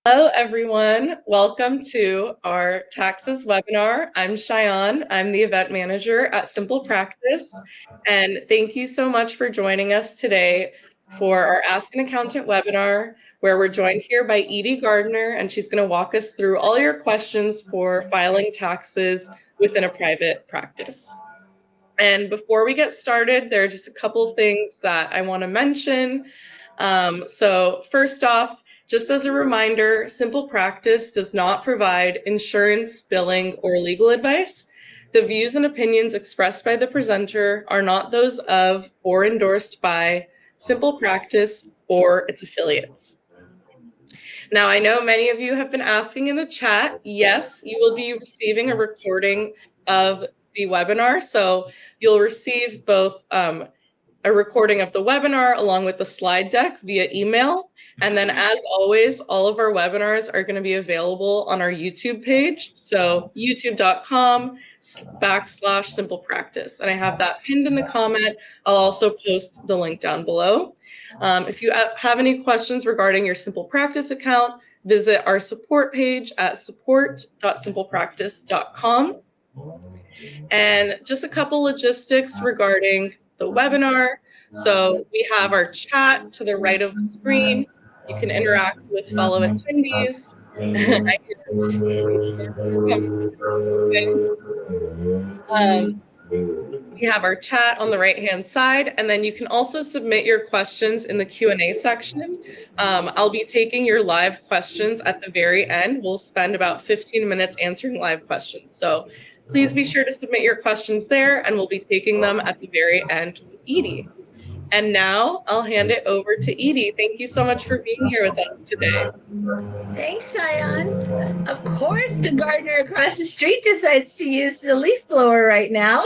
Hello, everyone. Welcome to our taxes webinar. I'm Cheyenne. I'm the event manager at SimplePractice. And thank you so much for joining us today for our Ask an Accountant webinar, where we're joined here by Edie Gardner, and she's going to walk us through all your questions for filing taxes within a private practice. And before we get started, there are just a couple things that I want to mention. So first off, just as a reminder, SimplePractice does not provide insurance, billing, or legal advice. The views and opinions expressed by the presenter are not those of or endorsed by SimplePractice or its affiliates. Now, I know many of you have been asking in the chat. Yes, you will be receiving a recording of the webinar. So you'll receive both a recording of the webinar along with the slide deck via email. And then as always, all of our webinars are going to be available on our YouTube page. So youtube.com/SimplePractice. And I have that pinned in the comment. I'll also post the link down below. If you have any questions regarding your SimplePractice account, visit our support page at support.simplepractice.com. And just a couple logistics regarding the webinar. So we have our chat to the right of the screen. You can interact with fellow attendees. We have our chat on the right-hand side, and then you can also submit your questions in the Q&A section. I'll be taking your live questions at the very end. We'll spend about 15 minutes answering live questions. So please be sure to submit your questions there, and we'll be taking them at the very end with Edie. And now I'll hand it over to Edie. Thank you so much for being here with us today. Thanks, Cheyenne. Of course, the gardener across the street decides to use the leaf blower right now.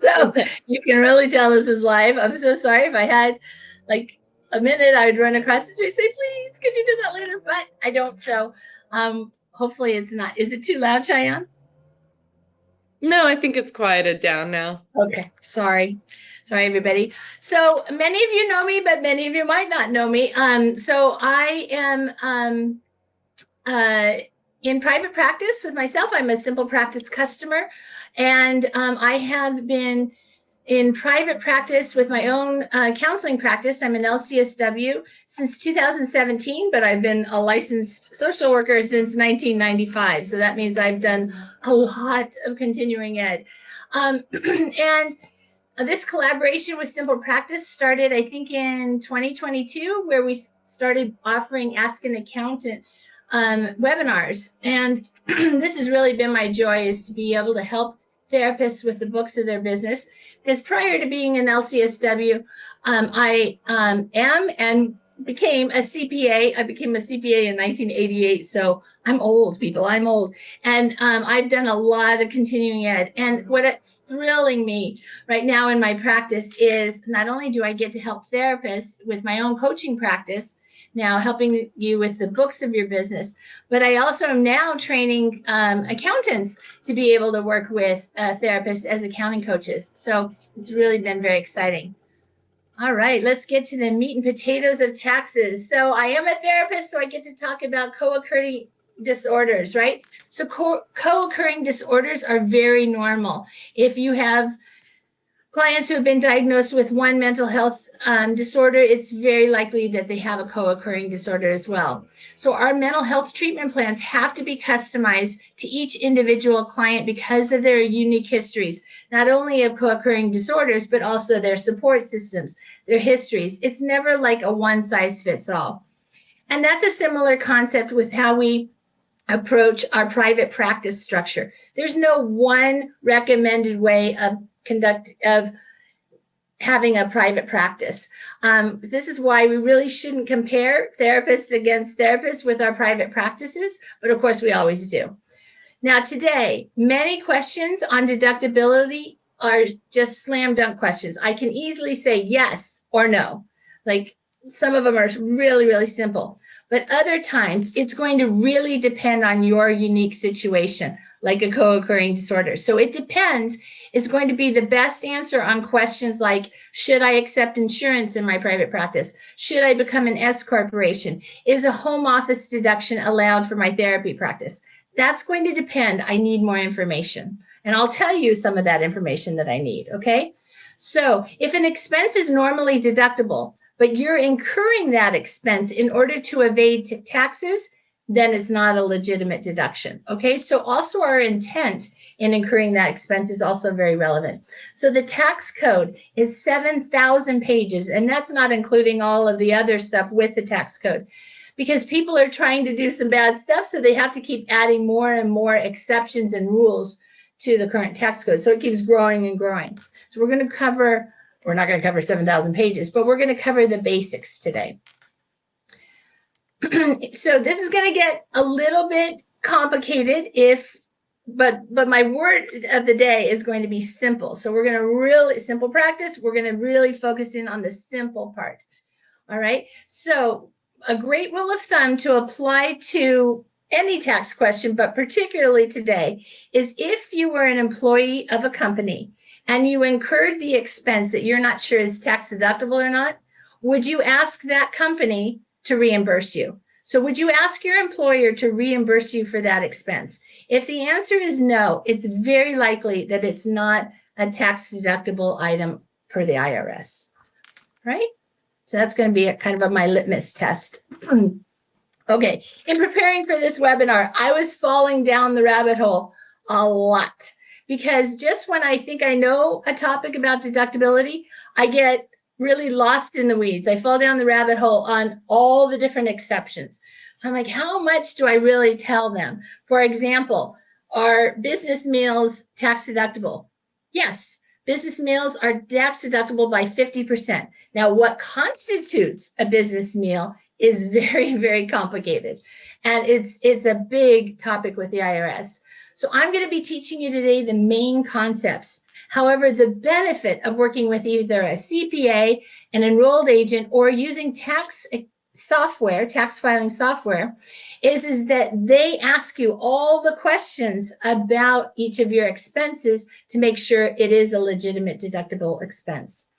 So you can really tell this is live. I'm so sorry. If I had like a minute, I would run across the street and say, please, could you do that later? But I don't. So hopefully it's not. Is it too loud, Cheyenne? No, I think it's quieted down now. Okay, sorry. Sorry, everybody. So many of you know me, but many of you might not know me. So I am in private practice with myself. I'm a SimplePractice customer, and I have been in private practice with my own counseling practice. I'm an LCSW since 2017, but I've been a licensed social worker since 1995. So that means I've done a lot of continuing ed. And this collaboration with SimplePractice started, I think, in 2022, where we started offering Ask an Accountant webinars. And this has really been my joy, is to be able to help therapists with the books of their business. Because prior to being an LCSW, I am and became a CPA. I became a CPA in 1988. So I'm old, people. I'm old. And I've done a lot of continuing ed. And what it's thrilling me right now in my practice is not only do I get to help therapists with my own coaching practice, now helping you with the books of your business, but I also am now training accountants to be able to work with therapists as accounting coaches. So it's really been very exciting. All right, let's get to the meat and potatoes of taxes. So I am a therapist, so I get to talk about co-occurring disorders, right? So co-occurring disorders are very normal. If you have clients who have been diagnosed with one mental health disorder, it's very likely that they have a co-occurring disorder as well. So our mental health treatment plans have to be customized to each individual client because of their unique histories, not only of co-occurring disorders, but also their support systems, their histories. It's never like a one-size-fits-all. And that's a similar concept with how we approach our private practice structure. There's no one recommended way of having a private practice. This is why we really shouldn't compare therapists against therapists with our private practices, but of course we always do. Now today, many questions on deductibility are just slam dunk questions. I can easily say yes or no. Like some of them are really, really simple, but other times it's going to really depend on your unique situation, like a co-occurring disorder. So it depends is going to be the best answer on questions like, should I accept insurance in my private practice? Should I become an S corporation? Is a home office deduction allowed for my therapy practice? That's going to depend. I need more information. And I'll tell you some of that information that I need, okay? So if an expense is normally deductible, but you're incurring that expense in order to evade taxes, then it's not a legitimate deduction, okay? So also our intent in incurring that expense is also very relevant. So the tax code is 7,000 pages, and that's not including all of the other stuff with the tax code, because people are trying to do some bad stuff, so they have to keep adding more and more exceptions and rules to the current tax code. So it keeps growing and growing. So we're not going to cover 7,000 pages, but we're going to cover the basics today. So this is going to get a little bit complicated but my word of the day is going to be simple. So we're going to really, simple practice, we're going to really focus in on the simple part. All right. So a great rule of thumb to apply to any tax question, but particularly today, is if you were an employee of a company and you incurred the expense that you're not sure is tax deductible or not, would you ask that company to reimburse you? So would you ask your employer to reimburse you for that expense? If the answer is no, it's very likely that it's not a tax deductible item per the IRS, right? So that's going to be kind of my litmus test. Okay, in preparing for this webinar, I was falling down the rabbit hole a lot because just when I think I know a topic about deductibility, I get really lost in the weeds. I fall down the rabbit hole on all the different exceptions. So I'm like, how much do I really tell them? For example, are business meals tax deductible? Yes, business meals are tax deductible by 50%. Now, what constitutes a business meal is very, very complicated. And it's a big topic with the IRS. So I'm going to be teaching you today the main concepts. However, the benefit of working with either a CPA, an enrolled agent, or using tax software, tax filing software, is that they ask you all the questions about each of your expenses to make sure it is a legitimate deductible expense.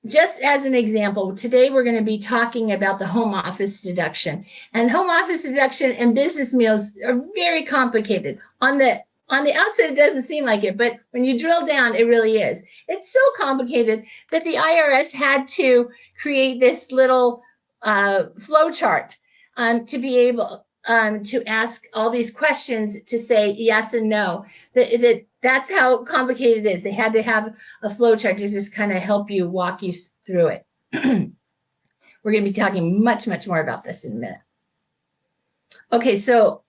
Just as an example, today we're going to be talking about the home office deduction. And home office deduction and business meals are very complicated. On the outside, it doesn't seem like it, but when you drill down, it really is. It's so complicated that the IRS had to create this little flow chart to be able to ask all these questions to say yes and no. That's how complicated it is. They had to have a flow chart to just kind of help you walk you through it. We're going to be talking much, much more about this in a minute. Okay, so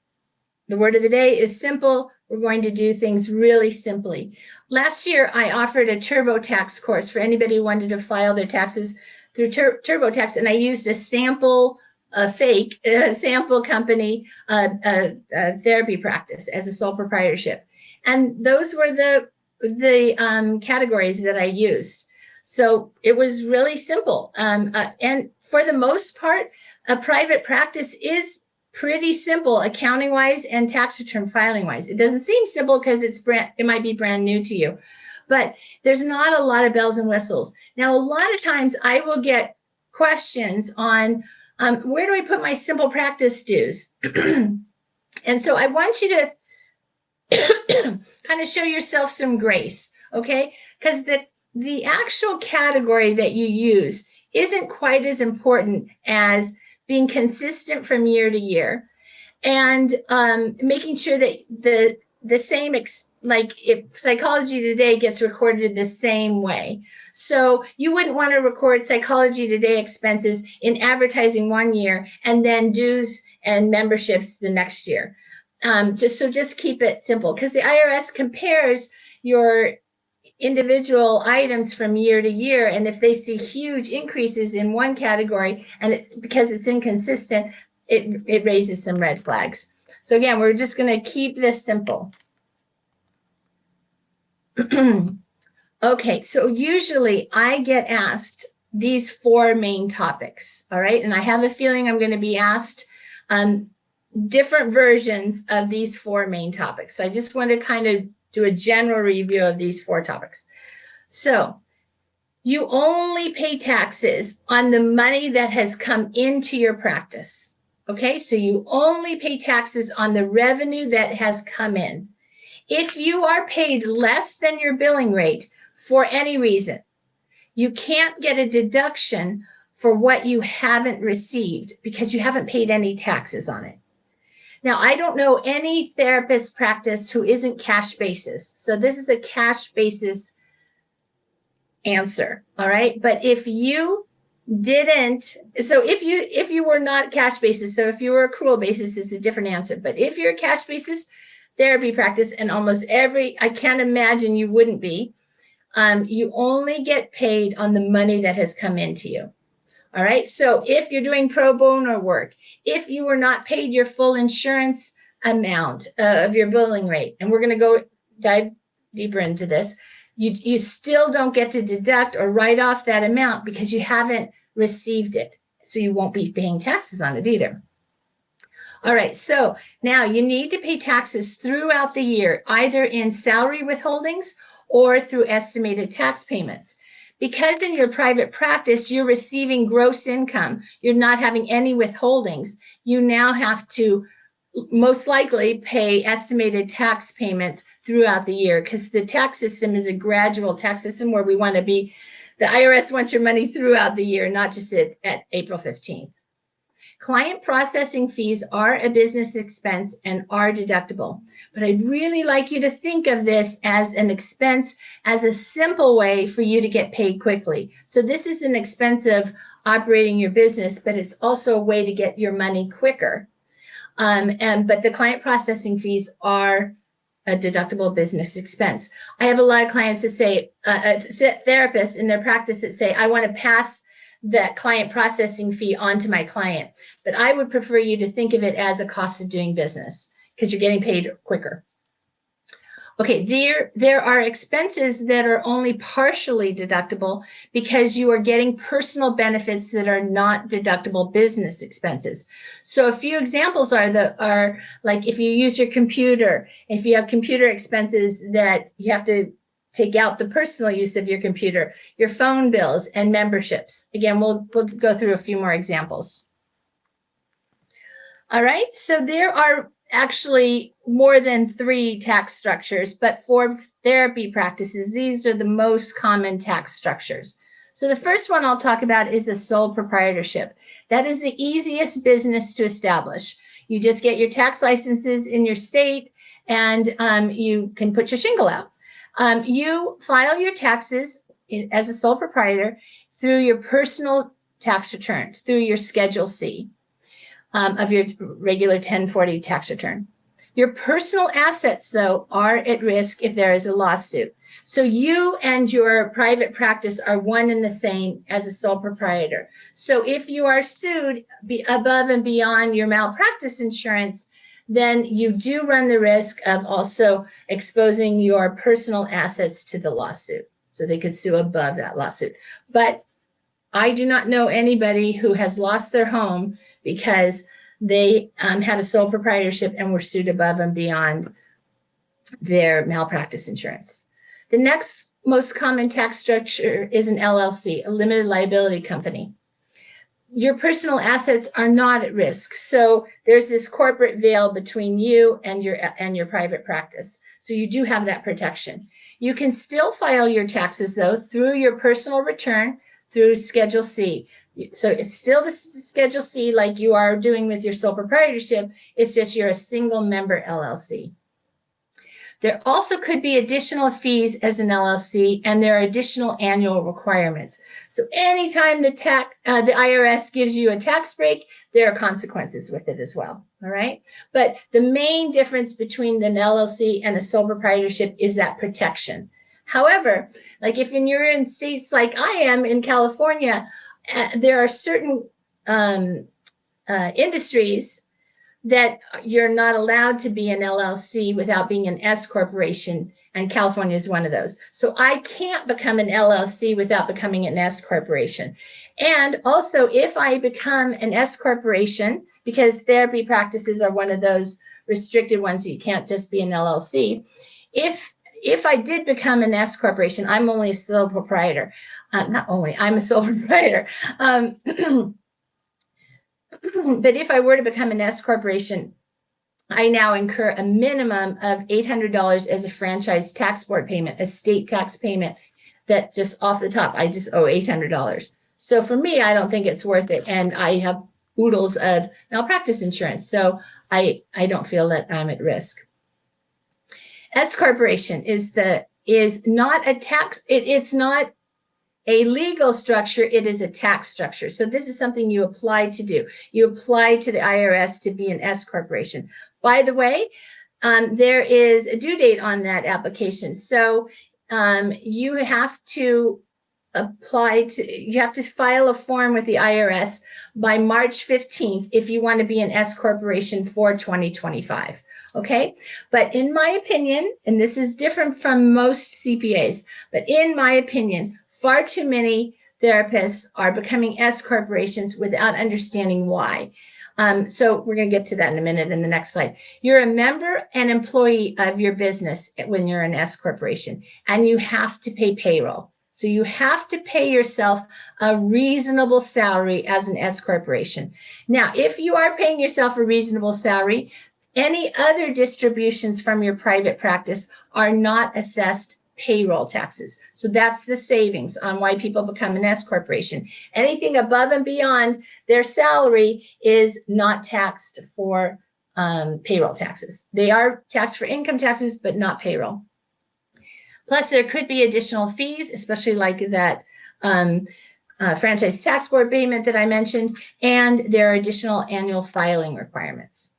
the word of the day is simple. We're going to do things really simply. Last year, I offered a TurboTax course for anybody who wanted to file their taxes through TurboTax, and I used a sample, sample company therapy practice as a sole proprietorship. And those were the categories that I used. So it was really simple. And for the most part, a private practice is pretty simple accounting-wise and tax return filing-wise. It doesn't seem simple because it might be brand new to you, but there's not a lot of bells and whistles. Now, a lot of times I will get questions on where do I put my SimplePractice dues? And so I want you to kind of show yourself some grace, okay? Because the actual category that you use isn't quite as important as being consistent from year to year and making sure that the same, like if Psychology Today gets recorded the same way. So you wouldn't want to record Psychology Today expenses in advertising one year and then dues and memberships the next year. Just keep it simple because the IRS compares your individual items from year to year, and if they see huge increases in one category and it's because it's inconsistent, it raises some red flags. So again, we're just going to keep this simple. Okay, so usually I get asked these four main topics, all right? And I have a feeling I'm going to be asked different versions of these four main topics. So I just want to kind of do a general review of these 4 topics. So you only pay taxes on the money that has come into your practice. Okay, so you only pay taxes on the revenue that has come in. If you are paid less than your billing rate for any reason, you can't get a deduction for what you haven't received because you haven't paid any taxes on it. Now, I don't know any therapist practice who isn't cash basis. So this is a cash basis answer, all right? But if you didn't, so if you were not cash basis, so if you were accrual basis, it's a different answer. But if you're a cash basis therapy practice, and almost I can't imagine you wouldn't be, you only get paid on the money that has come into you. All right. So if you're doing pro bono work, if you were not paid your full insurance amount of your billing rate, and we're going to go dive deeper into this, you still don't get to deduct or write off that amount because you haven't received it. So you won't be paying taxes on it either. All right. So now you need to pay taxes throughout the year, either in salary withholdings or through estimated tax payments. Because in your private practice, you're receiving gross income, you're not having any withholdings, you now have to most likely pay estimated tax payments throughout the year because the tax system is a gradual tax system where we want to be, the IRS wants your money throughout the year, not just at April 15th. Client processing fees are a business expense and are deductible, but I'd really like you to think of this as an expense, as a simple way for you to get paid quickly. So this is an expense of operating your business, but it's also a way to get your money quicker. But the client processing fees are a deductible business expense. I have a lot of clients that say, therapists in their practice that say, I want to pass that client processing fee onto my client. But I would prefer you to think of it as a cost of doing business because you're getting paid quicker. Okay, there are expenses that are only partially deductible because you are getting personal benefits that are not deductible business expenses. So a few examples are like if you use your computer, if you have computer expenses that you have to take out the personal use of your computer, your phone bills, and memberships. Again, we'll go through a few more examples. All right, so there are actually more than 3 tax structures, but for therapy practices, these are the most common tax structures. So the first one I'll talk about is a sole proprietorship. That is the easiest business to establish. You just get your tax licenses in your state and you can put your shingle out. You file your taxes as a sole proprietor through your personal tax return, through your Schedule C of your regular 1040 tax return. Your personal assets, though, are at risk if there is a lawsuit. So you and your private practice are one and the same as a sole proprietor. So if you are sued above and beyond your malpractice insurance, then you do run the risk of also exposing your personal assets to the lawsuit. So they could sue above that lawsuit. But I do not know anybody who has lost their home because they had a sole proprietorship and were sued above and beyond their malpractice insurance. The next most common tax structure is an LLC, a limited liability company. Your personal assets are not at risk. So there's this corporate veil between you and your private practice. So you do have that protection. You can still file your taxes, though, through your personal return, through Schedule C. So it's still the Schedule C like you are doing with your sole proprietorship. It's just you're a single member LLC. There also could be additional fees as an LLC, and there are additional annual requirements. So anytime the IRS gives you a tax break, there are consequences with it as well, all right? But the main difference between an LLC and a sole proprietorship is that protection. However, like if you're in states like I am in California, there are certain industries that you're not allowed to be an LLC without being an S corporation, and California is one of those. So I can't become an LLC without becoming an S corporation. And also, if I become an S corporation, because therapy practices are one of those restricted ones, you can't just be an LLC. If if I did become an S corporation, I'm only a sole proprietor. Not only, I'm a sole proprietor. But if I were to become an S corporation, I now incur a minimum of $800 as a franchise tax board payment, a state tax payment that just off the top, I just owe $800. So for me, I don't think it's worth it. And I have oodles of malpractice insurance. So I don't feel that I'm at risk. S corporation is not a tax, it's not a legal structure, it is a tax structure. So this is something you apply to do. You apply to the IRS to be an S corporation. By the way, there is a due date on that application. So you have to you have to file a form with the IRS by March 15th if you want to be an S corporation for 2025. Okay, but in my opinion, and this is different from most CPAs, but in my opinion, far too many therapists are becoming S corporations without understanding why. So we're going to get to that in a minute in the next slide. You're a member and employee of your business when you're an S corporation, and you have to pay payroll. So you have to pay yourself a reasonable salary as an S corporation. Now, if you are paying yourself a reasonable salary, any other distributions from your private practice are not assessed payroll taxes. So that's the savings on why people become an S corporation. Anything above and beyond their salary is not taxed for payroll taxes. They are taxed for income taxes, but not payroll. Plus, there could be additional fees, especially like that franchise tax board payment that I mentioned, and there are additional annual filing requirements.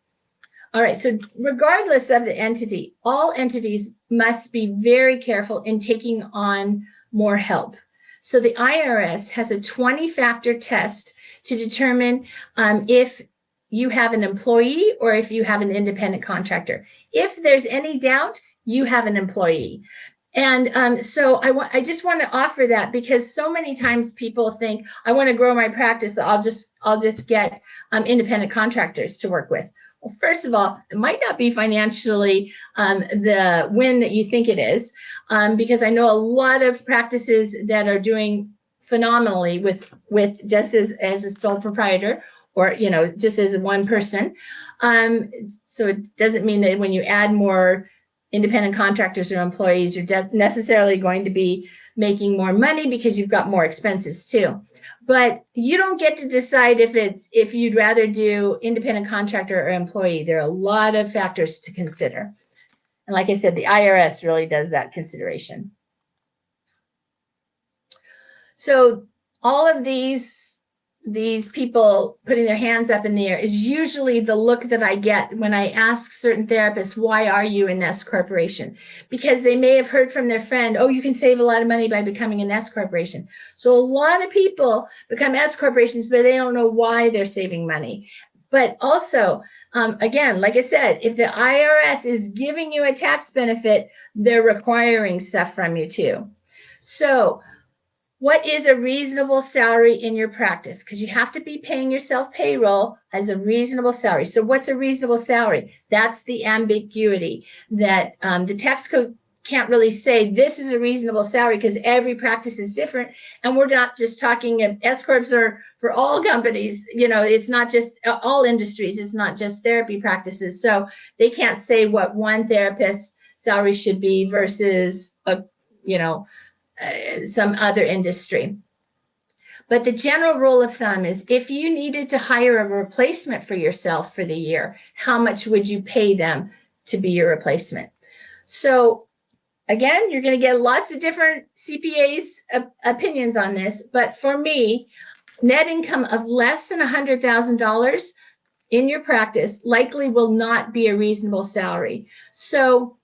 All right, so regardless of the entity, all entities must be very careful in taking on more help. So the IRS has a 20-factor test to determine if you have an employee or if you have an independent contractor. If there's any doubt, you have an employee. And so I just want to offer that because so many times people think, I want to grow my practice, I'll just get independent contractors to work with. Well, first of all, it might not be financially the win that you think it is, because I know a lot of practices that are doing phenomenally with just as a sole proprietor or, just as one person. So it doesn't mean that when you add more independent contractors or employees, you're necessarily going to be making more money because you've got more expenses too. But you don't get to decide if you'd rather do independent contractor or employee. There are a lot of factors to consider. And like I said, the IRS really does that consideration. So all of these people putting their hands up in the air is usually the look that I get when I ask certain therapists, why are you an S corporation? Because they may have heard from their friend, oh, you can save a lot of money by becoming an S corporation. So a lot of people become S corporations, but they don't know why they're saving money. But also, again, like I said, if the IRS is giving you a tax benefit, they're requiring stuff from you too. So what is a reasonable salary in your practice? Because you have to be paying yourself payroll as a reasonable salary. So what's a reasonable salary? That's the ambiguity that the tax code can't really say this is a reasonable salary because every practice is different. And we're not just talking of S corps are for all companies. It's not just all industries. It's not just therapy practices. So they can't say what one therapist's salary should be versus some other industry. But the general rule of thumb is if you needed to hire a replacement for yourself for the year, how much would you pay them to be your replacement? So again, you're going to get lots of different CPAs opinions on this. But for me, net income of less than $100,000 in your practice likely will not be a reasonable salary. So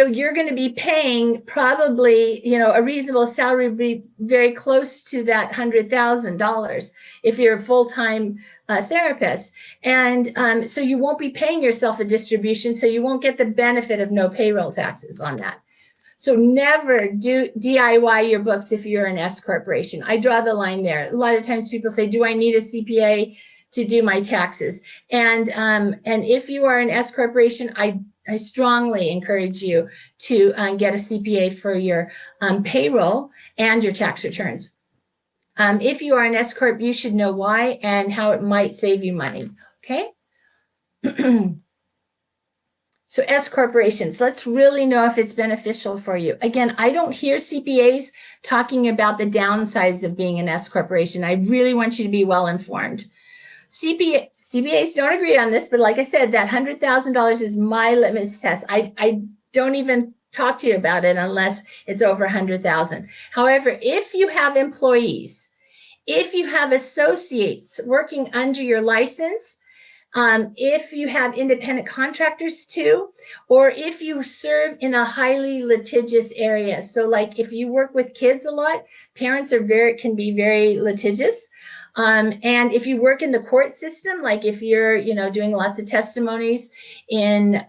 you're going to be paying probably, a reasonable salary would be very close to that $100,000 if you're a full-time therapist. And so you won't be paying yourself a distribution, so you won't get the benefit of no payroll taxes on that. So never do DIY your books if you're an S corporation. I draw the line there. A lot of times people say, do I need a CPA to do my taxes? And if you are an S corporation, I I strongly encourage you to get a CPA for your payroll and your tax returns. If you are an S Corp, you should know why and how it might save you money, okay? So S corporations, let's really know if it's beneficial for you. Again, I don't hear CPAs talking about the downsides of being an S corporation. I really want you to be well informed. CPAs don't agree on this, but like I said, that $100,000 is my litmus test. I don't even talk to you about it unless it's over 100,000. However, if you have employees, if you have associates working under your license, if you have independent contractors too, or if you serve in a highly litigious area. So like if you work with kids a lot, parents can be very litigious. And if you work in the court system, like if you're, doing lots of testimonies in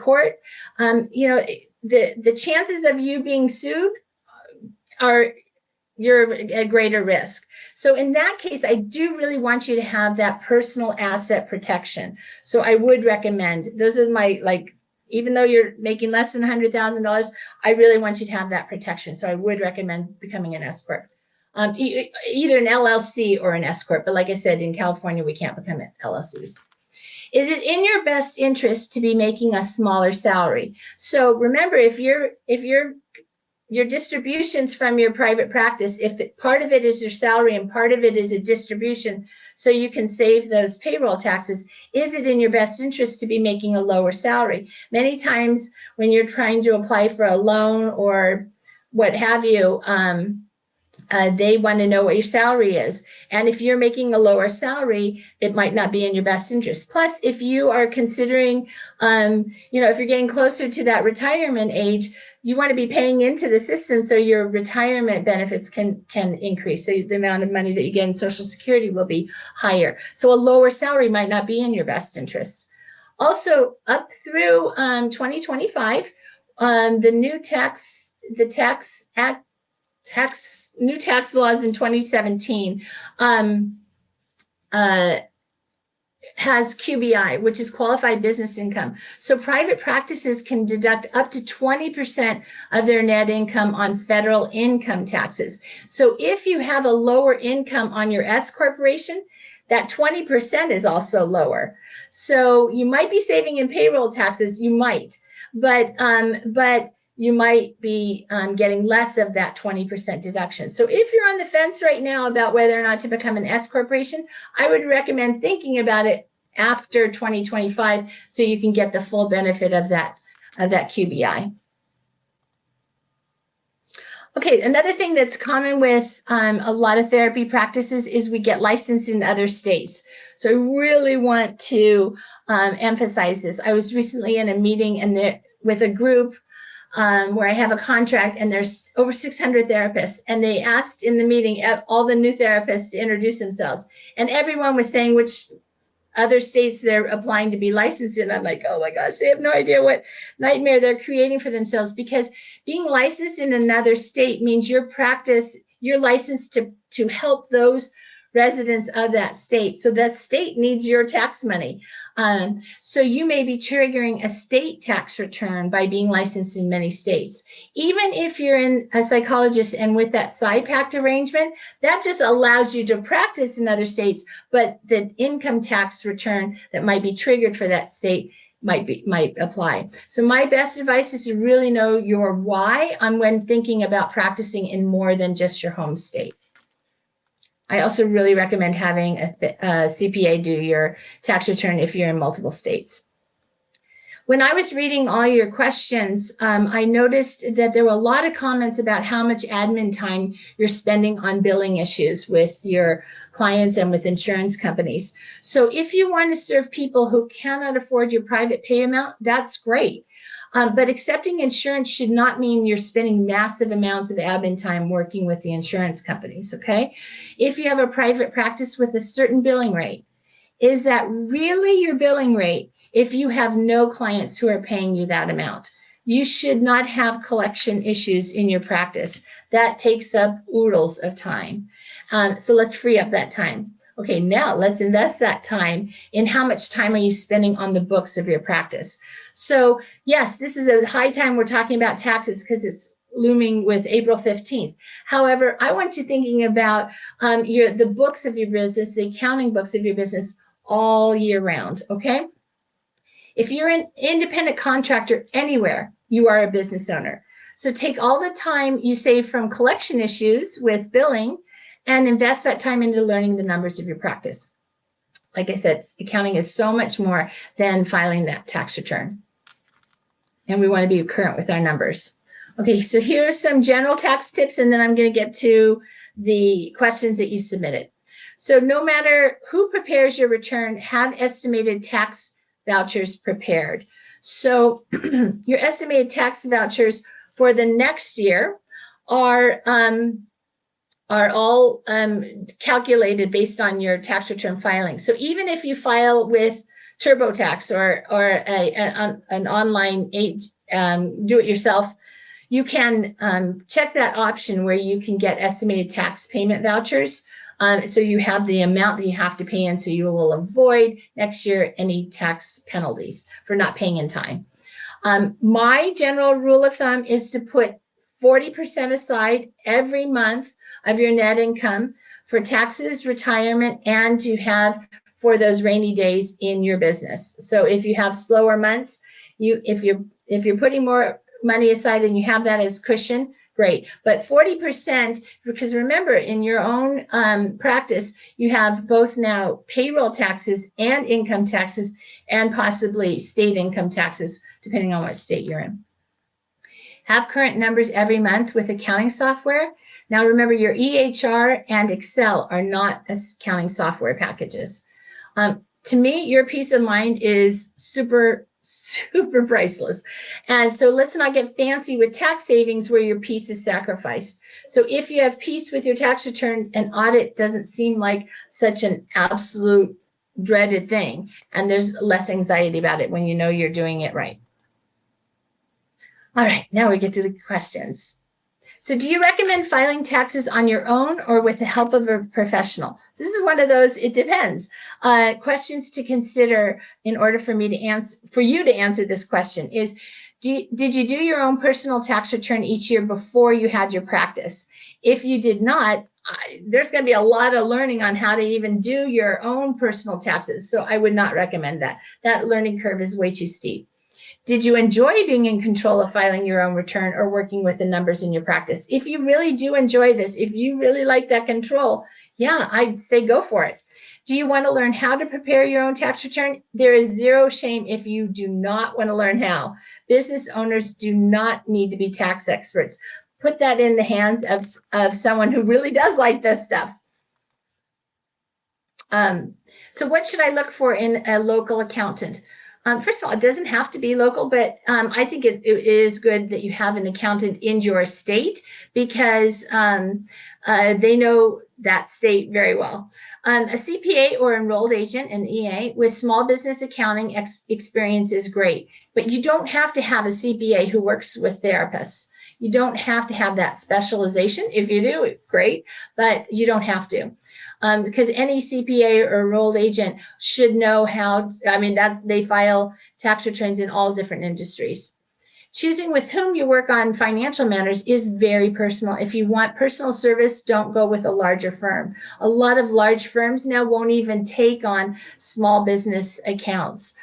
court, the chances of you being sued you're at greater risk. So in that case, I do really want you to have that personal asset protection. So I would recommend, those are my, even though you're making less than $100,000, I really want you to have that protection. So I would recommend becoming an S Corp. Either an LLC or an S Corp. But like I said, in California, we can't become LLCs. Is it in your best interest to be making a smaller salary? So remember, if your distributions from your private practice, part of it is your salary and part of it is a distribution so you can save those payroll taxes, is it in your best interest to be making a lower salary? Many times when you're trying to apply for a loan or what have you, they want to know what your salary is. And if you're making a lower salary, it might not be in your best interest. Plus, if you are considering, if you're getting closer to that retirement age, you want to be paying into the system so your retirement benefits can increase. So the amount of money that you get in Social Security will be higher. So a lower salary might not be in your best interest. Also, up through 2025, the new tax laws in 2017 has QBI, which is qualified business income. So private practices can deduct up to 20% of their net income on federal income taxes. So if you have a lower income on your S corporation, that 20% is also lower. So you might be saving in payroll taxes, you might, but you might be getting less of that 20% deduction. So if you're on the fence right now about whether or not to become an S corporation, I would recommend thinking about it after 2025 so you can get the full benefit of that QBI. Okay, another thing that's common with a lot of therapy practices is we get licensed in other states. So I really want to emphasize this. I was recently in a meeting with a group where I have a contract, and there's over 600 therapists, and they asked in the meeting all the new therapists to introduce themselves, and everyone was saying which other states they're applying to be licensed in. I'm like, oh my gosh, they have no idea what nightmare they're creating for themselves, because being licensed in another state means you're licensed to help those residents of that state. So that state needs your tax money. So you may be triggering a state tax return by being licensed in many states. Even if you're in a psychologist and with that SIPACT arrangement, that just allows you to practice in other states, but the income tax return that might be triggered for that state might apply. So my best advice is to really know your why on when thinking about practicing in more than just your home state. I also really recommend having a CPA do your tax return if you're in multiple states. When I was reading all your questions, I noticed that there were a lot of comments about how much admin time you're spending on billing issues with your clients and with insurance companies. So if you want to serve people who cannot afford your private pay amount, that's great. But accepting insurance should not mean you're spending massive amounts of admin time working with the insurance companies, okay? If you have a private practice with a certain billing rate, is that really your billing rate if you have no clients who are paying you that amount? You should not have collection issues in your practice. That takes up oodles of time. So let's free up that time. Okay, now let's invest that time in how much time are you spending on the books of your practice. So yes, this is a high time we're talking about taxes because it's looming with April 15th. However, I want you thinking about the books of your business, the accounting books of your business all year round, okay? If you're an independent contractor anywhere, you are a business owner. So take all the time you save from collection issues with billing and invest that time into learning the numbers of your practice. Like I said, accounting is so much more than filing that tax return. And we want to be current with our numbers. Okay, so here's some general tax tips, and then I'm going to get to the questions that you submitted. So no matter who prepares your return, have estimated tax vouchers prepared. So your estimated tax vouchers for the next year are all calculated based on your tax return filing. So even if you file with TurboTax or an online do-it-yourself, you can check that option where you can get estimated tax payment vouchers. So you have the amount that you have to pay in, so you will avoid next year any tax penalties for not paying in time. My general rule of thumb is to put 40% aside every month of your net income for taxes, retirement, and to have for those rainy days in your business. So if you have slower months, if you're putting more money aside and you have that as cushion, great. But 40%, because remember, in your own practice, you have both now payroll taxes and income taxes and possibly state income taxes, depending on what state you're in. Have current numbers every month with accounting software. Now remember, your EHR and Excel are not accounting software packages. To me, your peace of mind is super priceless. And so let's not get fancy with tax savings where your peace is sacrificed. So if you have peace with your tax return, an audit doesn't seem like such an absolute dreaded thing. And there's less anxiety about it when you know you're doing it right. All right, now we get to the questions. So do you recommend filing taxes on your own or with the help of a professional? This is one of those, it depends. Questions to consider in order for me to answer, for you to answer this question is, did you do your own personal tax return each year before you had your practice? If you did not, there's going to be a lot of learning on how to even do your own personal taxes. So I would not recommend that. That learning curve is way too steep. Did you enjoy being in control of filing your own return or working with the numbers in your practice? If you really do enjoy this, if you really like that control, yeah, I'd say go for it. Do you want to learn how to prepare your own tax return? There is zero shame if you do not want to learn how. Business owners do not need to be tax experts. Put that in the hands of someone who really does like this stuff. So what should I look for in a local accountant? First of all, it doesn't have to be local, but I think it is good that you have an accountant in your state because they know that state very well. A CPA or enrolled agent, an EA, with small business accounting experience is great, but you don't have to have a CPA who works with therapists. You don't have to have that specialization. If you do, great, but you don't have to. Because any CPA or enrolled agent should know how, they file tax returns in all different industries. Choosing with whom you work on financial matters is very personal. If you want personal service, don't go with a larger firm. A lot of large firms now won't even take on small business accounts.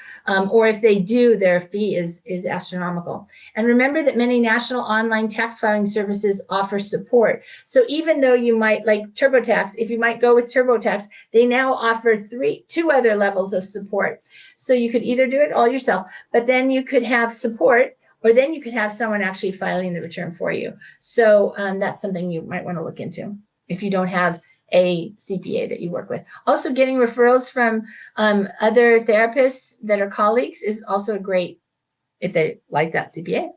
Or if they do, their fee is astronomical. And remember that many national online tax filing services offer support. So even though you might, like TurboTax, if you might go with TurboTax, they now offer two other levels of support. So you could either do it all yourself, but then you could have support, or then you could have someone actually filing the return for you. So that's something you might want to look into if you don't have a CPA that you work with. Also, getting referrals from other therapists that are colleagues is also great if they like that CPA.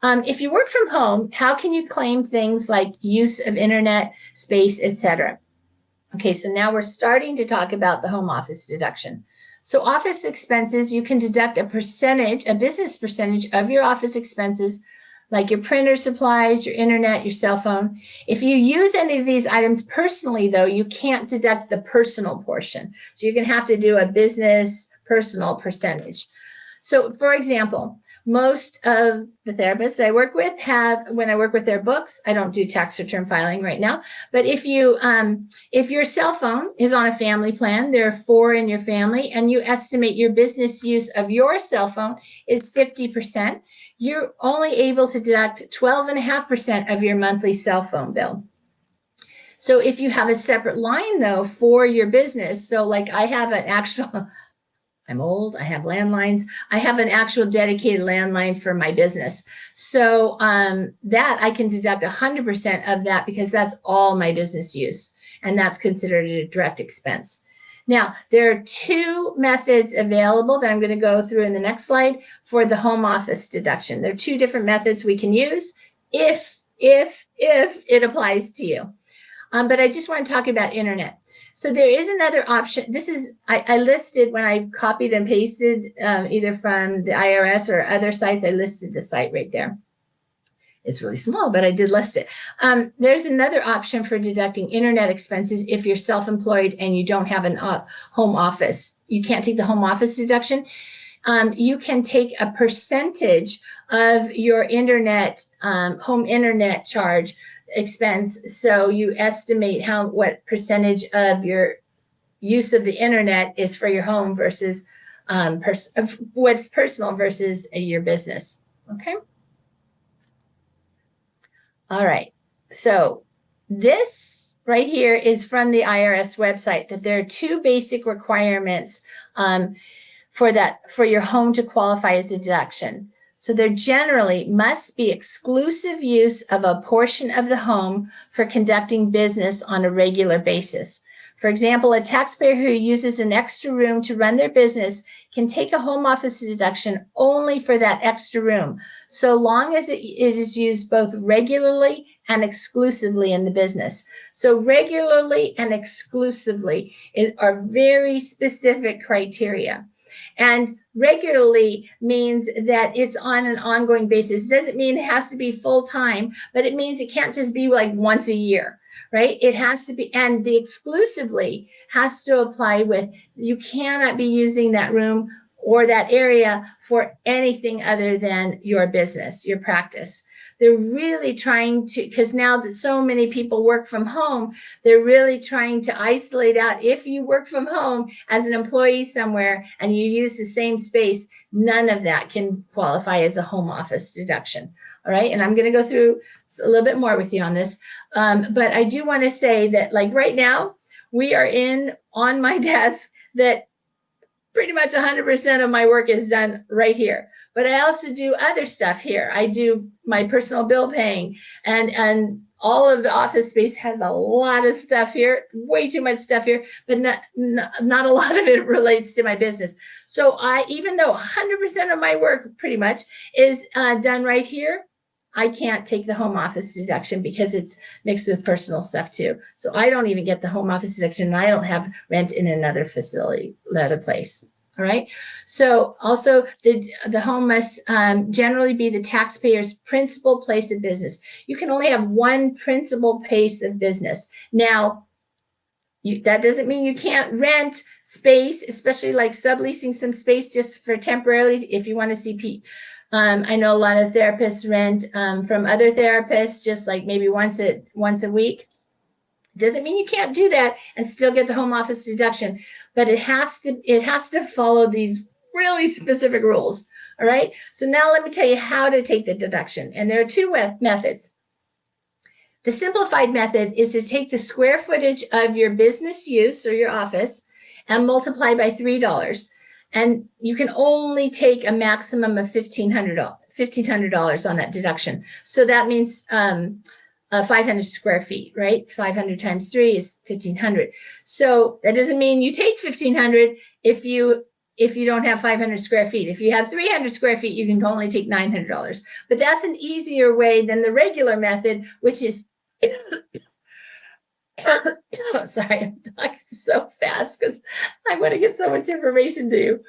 If you work from home, how can you claim things like use of internet, space, etc.? Okay, so now we're starting to talk about the home office deduction. So office expenses, you can deduct a percentage, a business percentage of your office expenses like your printer supplies, your internet, your cell phone. If you use any of these items personally, though, you can't deduct the personal portion. So you're going to have to do a business personal percentage. So, for example, most of the therapists I work with have, when I work with their books, I don't do tax return filing right now, but if your cell phone is on a family plan, there are 4 in your family, and you estimate your business use of your cell phone is 50%, you're only able to deduct 12.5% of your monthly cell phone bill. So if you have a separate line, though, for your business, so like I have an actual, I'm old, I have landlines. I have an actual dedicated landline for my business. So that I can deduct 100% of that because that's all my business use. And that's considered a direct expense. Now, there are 2 methods available that I'm going to go through in the next slide for the home office deduction. There are 2 different methods we can use if it applies to you. But I just want to talk about internet. So there is another option. This is, I listed when I copied and pasted either from the IRS or other sites, I listed the site right there. It's really small, but I did list it. There's another option for deducting internet expenses if you're self-employed and you don't have a home office. You can't take the home office deduction. You can take a percentage of your internet, home internet charge expense. So you estimate what percentage of your use of the internet is for your home versus what's personal versus your business. Okay. All right. So this right here is from the IRS website, that there are 2 basic requirements for your home to qualify as a deduction. So there generally must be exclusive use of a portion of the home for conducting business on a regular basis. For example, a taxpayer who uses an extra room to run their business can take a home office deduction only for that extra room, so long as it is used both regularly and exclusively in the business. So regularly and exclusively are very specific criteria. And regularly means that it's on an ongoing basis. It doesn't mean it has to be full time, but it means it can't just be like once a year, right? It has to be, and the exclusively has to apply with, you cannot be using that room or that area for anything other than your business, your practice. They're really trying to, because now that so many people work from home, they're really trying to isolate out, if you work from home as an employee somewhere and you use the same space, none of that can qualify as a home office deduction. All right. And I'm going to go through a little bit more with you on this. But I do want to say that, like right now, we are on my desk that pretty much 100% of my work is done right here. But I also do other stuff here. I do my personal bill paying, and all of the office space has a lot of stuff here, way too much stuff here, but not a lot of it relates to my business. So even though 100% of my work pretty much is done right here, I can't take the home office deduction because it's mixed with personal stuff too. So I don't even get the home office deduction, and I don't have rent in another facility, another place. All right. So also the home must generally be the taxpayer's principal place of business. You can only have one principal place of business. Now, that doesn't mean you can't rent space, especially like subleasing some space just for temporarily if you want to see I know a lot of therapists rent from other therapists, just like maybe once a week. Doesn't mean you can't do that and still get the home office deduction, but it has to follow these really specific rules. All right. So now let me tell you how to take the deduction. And there are 2 methods. The simplified method is to take the square footage of your business use or your office and multiply by $3. And you can only take a maximum of $1,500 on that deduction. So that means 500 square feet, right? 500 times 3 is 1,500. So that doesn't mean you take 1,500 if you don't have 500 square feet. If you have 300 square feet, you can only take $900. But that's an easier way than the regular method, which is sorry, I'm talking so fast because I want to get so much information to you.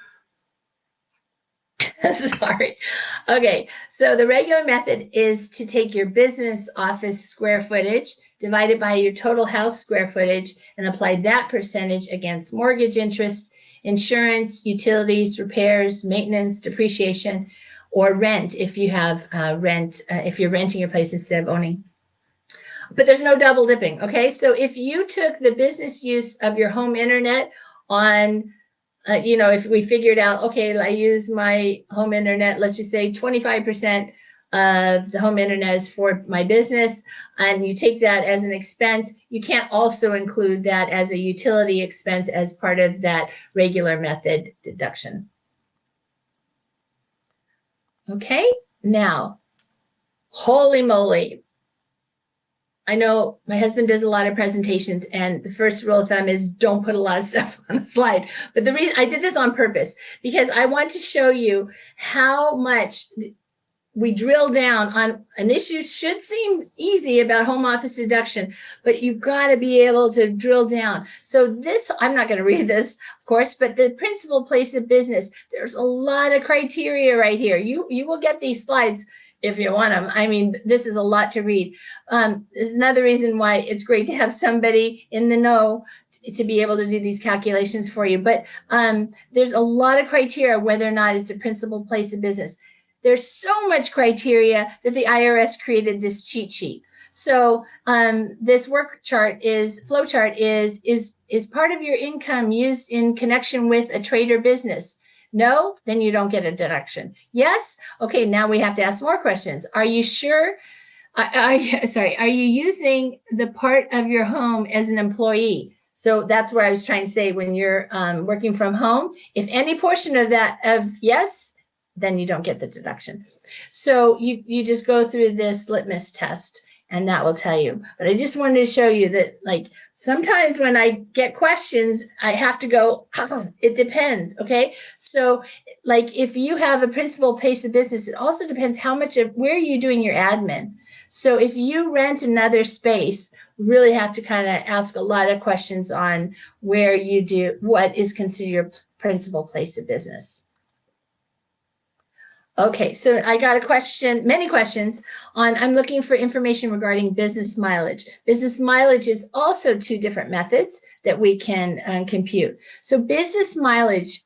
Sorry. Okay, so the regular method is to take your business office square footage, divide it by your total house square footage, and apply that percentage against mortgage interest, insurance, utilities, repairs, maintenance, depreciation, or rent if you have rent, if you're renting your place instead of owning. But there's no double dipping, okay? So if you took the business use of your home internet on if we figured out, okay, I use my home internet, let's just say 25% of the home internet is for my business, and you take that as an expense, you can't also include that as a utility expense as part of that regular method deduction. Okay, now, holy moly. I know my husband does a lot of presentations, and the first rule of thumb is don't put a lot of stuff on a slide. But the reason I did this on purpose, because I want to show you how much we drill down on an issue should seem easy about home office deduction, but you've got to be able to drill down. So this, I'm not going to read this, of course, but the principal place of business, there's a lot of criteria right here. You will get these slides if you want them. I mean, this is a lot to read. This is another reason why it's great to have somebody in the know to be able to do these calculations for you. But there's a lot of criteria whether or not it's a principal place of business. There's so much criteria that the IRS created this cheat sheet. So this flow chart is part of your income used in connection with a trade or business. No, then you don't get a deduction. Yes? Okay, now we have to ask more questions. Are you sure? Are you using the part of your home as an employee? So that's where I was trying to say, when you're working from home, if any portion of that of yes, then you don't get the deduction. So you just go through this litmus test, and that will tell you. But I just wanted to show you that, like, sometimes when I get questions, I have to go, it depends, okay? So, like, if you have a principal place of business, it also depends how much of, where are you doing your admin? So if you rent another space, really have to kind of ask a lot of questions on where you do, what is considered your principal place of business. Okay, so I got a question, many questions on, I'm looking for information regarding business mileage. Business mileage is also two different methods that we can compute. So business mileage,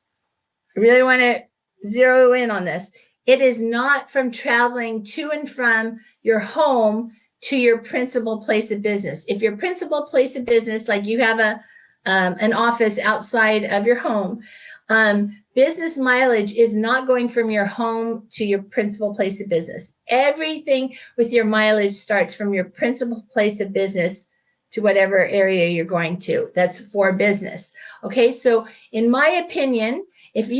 I really want to zero in on this. It is not from traveling to and from your home to your principal place of business. If your principal place of business, like you have an office outside of your home, business mileage is not going from your home to your principal place of business. Everything with your mileage starts from your principal place of business to whatever area you're going to. That's for business. Okay, so in my opinion, if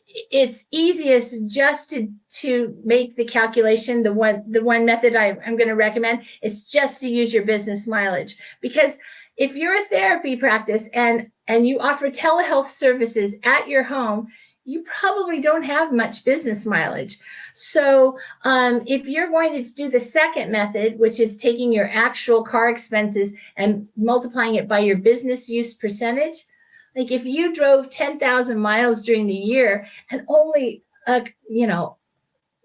it's easiest just to make the calculation, the one method I'm going to recommend is just to use your business mileage. Because if you're a therapy practice and you offer telehealth services at your home, you probably don't have much business mileage. So if you're going to do the second method, which is taking your actual car expenses and multiplying it by your business use percentage, like if you drove 10,000 miles during the year and only,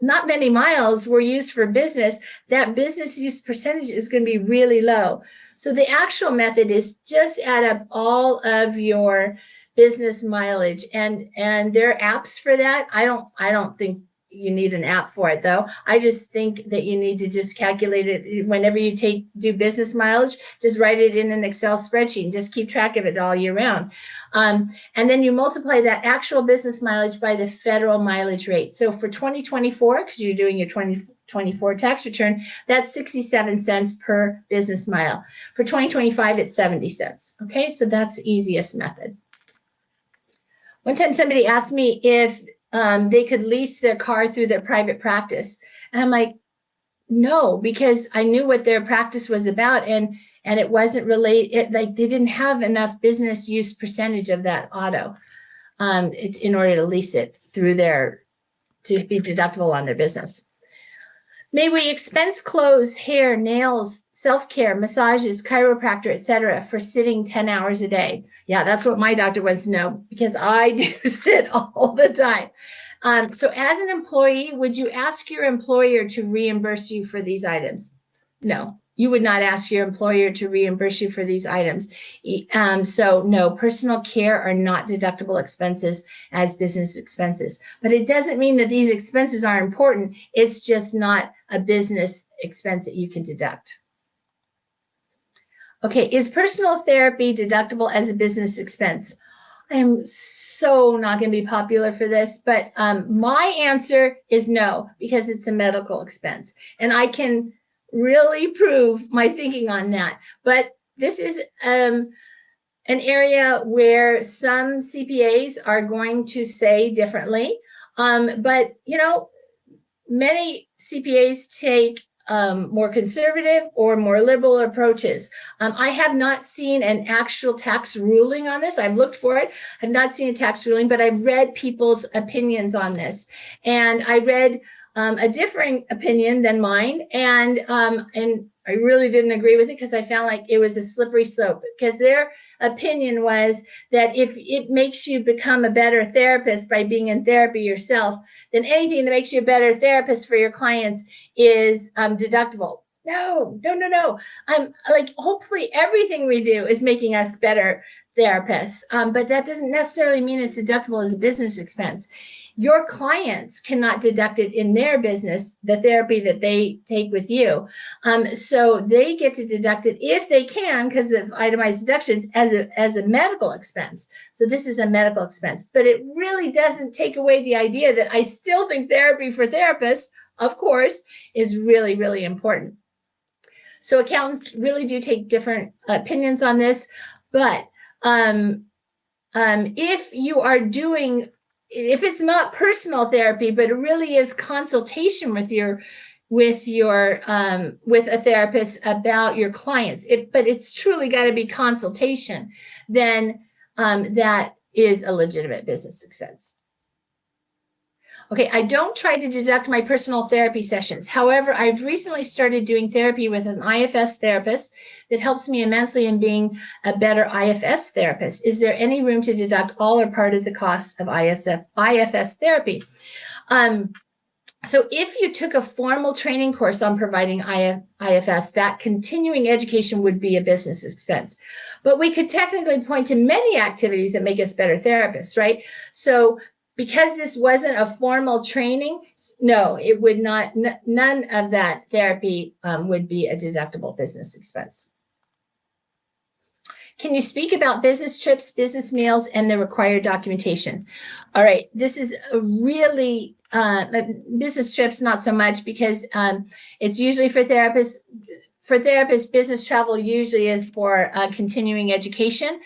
not many miles were used for business, that business use percentage is going to be really low. So the actual method is just add up all of your business mileage, and there are apps for that. I don't think you need an app for it, though. I just think that you need to just calculate it whenever you do business mileage. Just write it in an Excel spreadsheet and just keep track of it all year round. And then you multiply that actual business mileage by the federal mileage rate. So for 2024, because you're doing your 2024 tax return, that's 67 cents per business mile. For 2025, it's 70 cents. Okay, so that's the easiest method. One time somebody asked me if they could lease their car through their private practice. And I'm like, no, because I knew what their practice was about, and it wasn't related, like they didn't have enough business use percentage of that auto in order to lease it through to be deductible on their business. May we expense clothes, hair, nails, self-care, massages, chiropractor, etc. for sitting 10 hours a day? Yeah, that's what my doctor wants to know, because I do sit all the time. So as an employee, would you ask your employer to reimburse you for these items? No, you would not ask your employer to reimburse you for these items. So no, personal care are not deductible expenses as business expenses. But it doesn't mean that these expenses are important. It's just not a business expense that you can deduct. Okay, is personal therapy deductible as a business expense? I am so not going to be popular for this, but my answer is no, because it's a medical expense. And I can really prove my thinking on that. But this is an area where some CPAs are going to say differently. But, you know, many CPAs take more conservative or more liberal approaches. I have not seen an actual tax ruling on this. I've looked for it. I've not seen a tax ruling, but I've read people's opinions on this. And I read a differing opinion than mine. And I really didn't agree with it because I found like it was a slippery slope, because their opinion was that if it makes you become a better therapist by being in therapy yourself, then anything that makes you a better therapist for your clients is deductible. No. Like, hopefully everything we do is making us better therapists, but that doesn't necessarily mean it's deductible as a business expense. Your clients cannot deduct it in their business, the therapy that they take with you. So they get to deduct it if they can, because of itemized deductions, as a medical expense. So this is a medical expense, but it really doesn't take away the idea that I still think therapy for therapists, of course, is really, really important. So accountants really do take different opinions on this, but if you are doing, if it's not personal therapy, but it really is consultation with a therapist about your clients, but it's truly got to be consultation, then that is a legitimate business expense. Okay, I don't try to deduct my personal therapy sessions. However, I've recently started doing therapy with an IFS therapist that helps me immensely in being a better IFS therapist. Is there any room to deduct all or part of the cost of IFS therapy? So if you took a formal training course on providing IFS, that continuing education would be a business expense. But we could technically point to many activities that make us better therapists, right? So because this wasn't a formal training, no, it would not, none of that therapy would be a deductible business expense. Can you speak about business trips, business meals, and the required documentation? All right, this is a really, business trips, not so much, because it's usually for therapists. For therapists, business travel usually is for continuing education.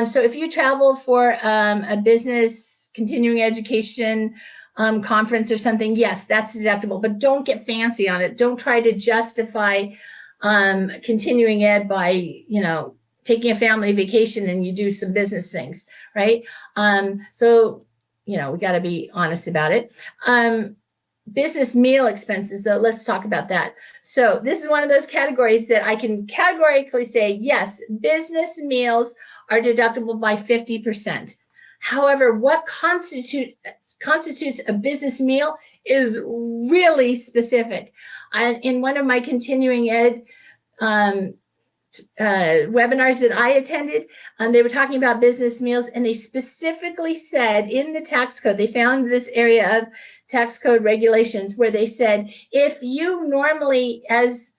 So if you travel for a business continuing education conference or something, yes, that's deductible, but don't get fancy on it. Don't try to justify continuing ed by, you know, taking a family vacation and you do some business things, right? So, you know, we got to be honest about it. Business meal expenses, though, let's talk about that. So this is one of those categories that I can categorically say, yes, business meals are deductible by 50%. However, what constitutes a business meal is really specific. In one of my continuing ed webinars that I attended, they were talking about business meals, and they specifically said in the tax code, they found this area of tax code regulations where they said, if you normally, as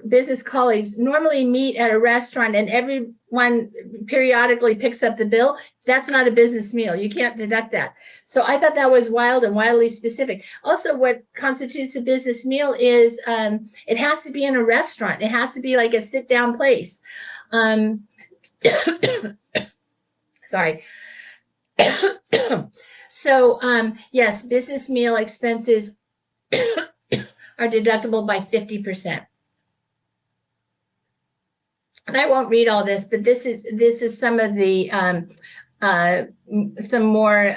business colleagues, normally meet at a restaurant and everyone periodically picks up the bill, that's not a business meal. You can't deduct that. So I thought that was wild and wildly specific. Also, what constitutes a business meal is it has to be in a restaurant. It has to be like a sit-down place. Sorry. So yes, business meal expenses are deductible by 50%. And I won't read all this, but this is some of the some more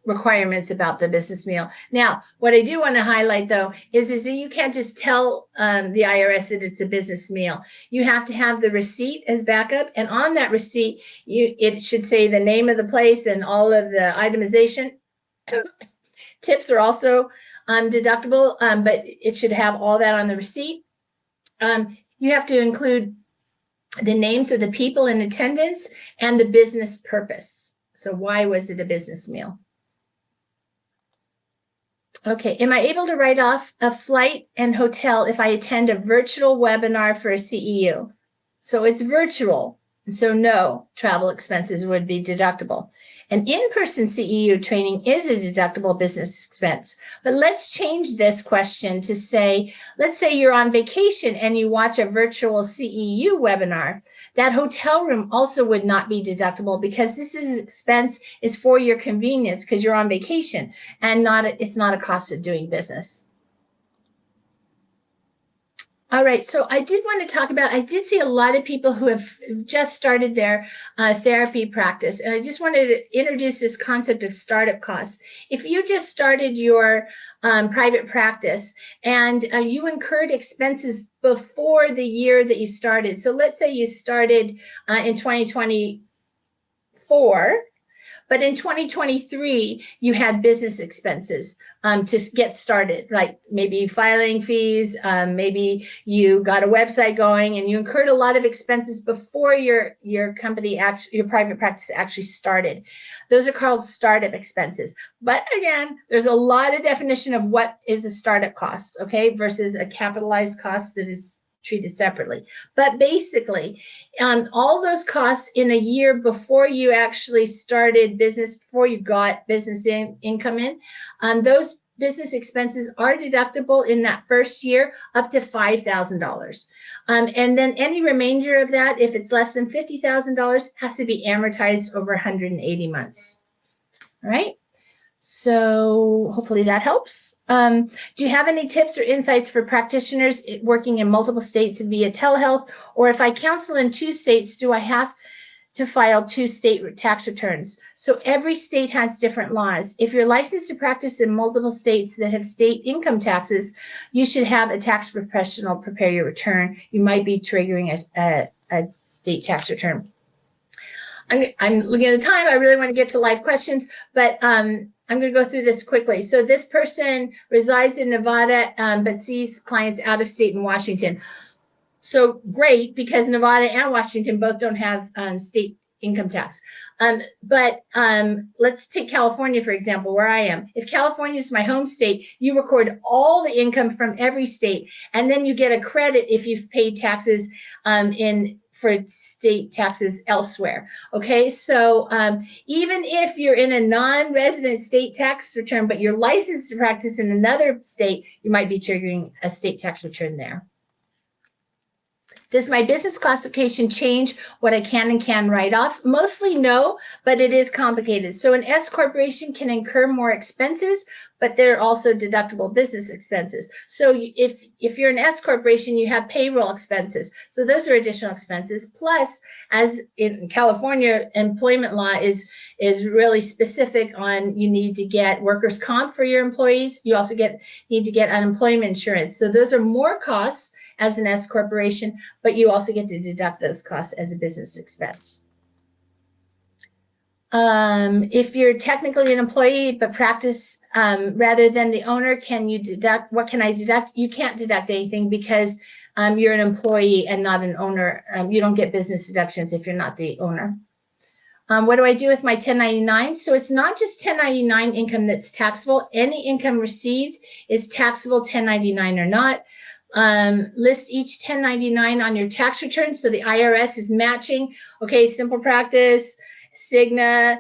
requirements about the business meal. Now, what I do want to highlight though is that you can't just tell the IRS that it's a business meal. You have to have the receipt as backup, and on that receipt, it should say the name of the place and all of the itemization. Tips are also deductible, but it should have all that on the receipt. You have to include the names of the people in attendance and the business purpose. So why was it a business meal? Okay, am I able to write off a flight and hotel if I attend a virtual webinar for a CEU? So it's virtual, so no travel expenses would be deductible. An in-person CEU training is a deductible business expense, but let's change this question to say, let's say you're on vacation and you watch a virtual CEU webinar. That hotel room also would not be deductible because this expense is for your convenience because you're on vacation and it's not a cost of doing business. All right, so I did want to talk about, I did see a lot of people who have just started their therapy practice, and I just wanted to introduce this concept of startup costs. If you just started your private practice and you incurred expenses before the year that you started, so let's say you started in 2024, but in 2023, you had business expenses to get started, like maybe filing fees, maybe you got a website going and you incurred a lot of expenses before your company, your private practice actually started. Those are called startup expenses. But again, there's a lot of definition of what is a startup cost, okay, versus a capitalized cost that is treated separately. But basically, all those costs in a year before you actually started business, before you got business income in, those business expenses are deductible in that first year up to $5,000. And then any remainder of that, if it's less than $50,000, has to be amortized over 180 months. All right. So hopefully that helps. Do you have any tips or insights for practitioners working in multiple states via telehealth? Or if I counsel in 2 states, do I have to file 2 state tax returns? So every state has different laws. If you're licensed to practice in multiple states that have state income taxes, you should have a tax professional prepare your return. You might be triggering a state tax return. I'm looking at the time. I really want to get to live questions, but I'm going to go through this quickly. So this person resides in Nevada, but sees clients out of state in Washington. So great, because Nevada and Washington both don't have state income tax. But let's take California, for example, where I am. If California is my home state, you record all the income from every state, and then you get a credit if you've paid taxes for state taxes elsewhere. Okay, so even if you're in a non-resident state tax return, but you're licensed to practice in another state, you might be triggering a state tax return there. Does my business classification change what I can and can't write off? Mostly no, but it is complicated. So an S corporation can incur more expenses, but they're also deductible business expenses. So if you're an S corporation, you have payroll expenses. So those are additional expenses. Plus, as in California, employment law is really specific on you need to get workers' comp for your employees. You also need to get unemployment insurance. So those are more costs as an S corporation, but you also get to deduct those costs as a business expense. If you're technically an employee but practice rather than the owner, can you deduct? What can I deduct? You can't deduct anything because you're an employee and not an owner. You don't get business deductions if you're not the owner. What do I do with my 1099? So it's not just 1099 income that's taxable. Any income received is taxable, 1099 or not. List each 1099 on your tax return so the IRS is matching. Okay, SimplePractice, Cigna,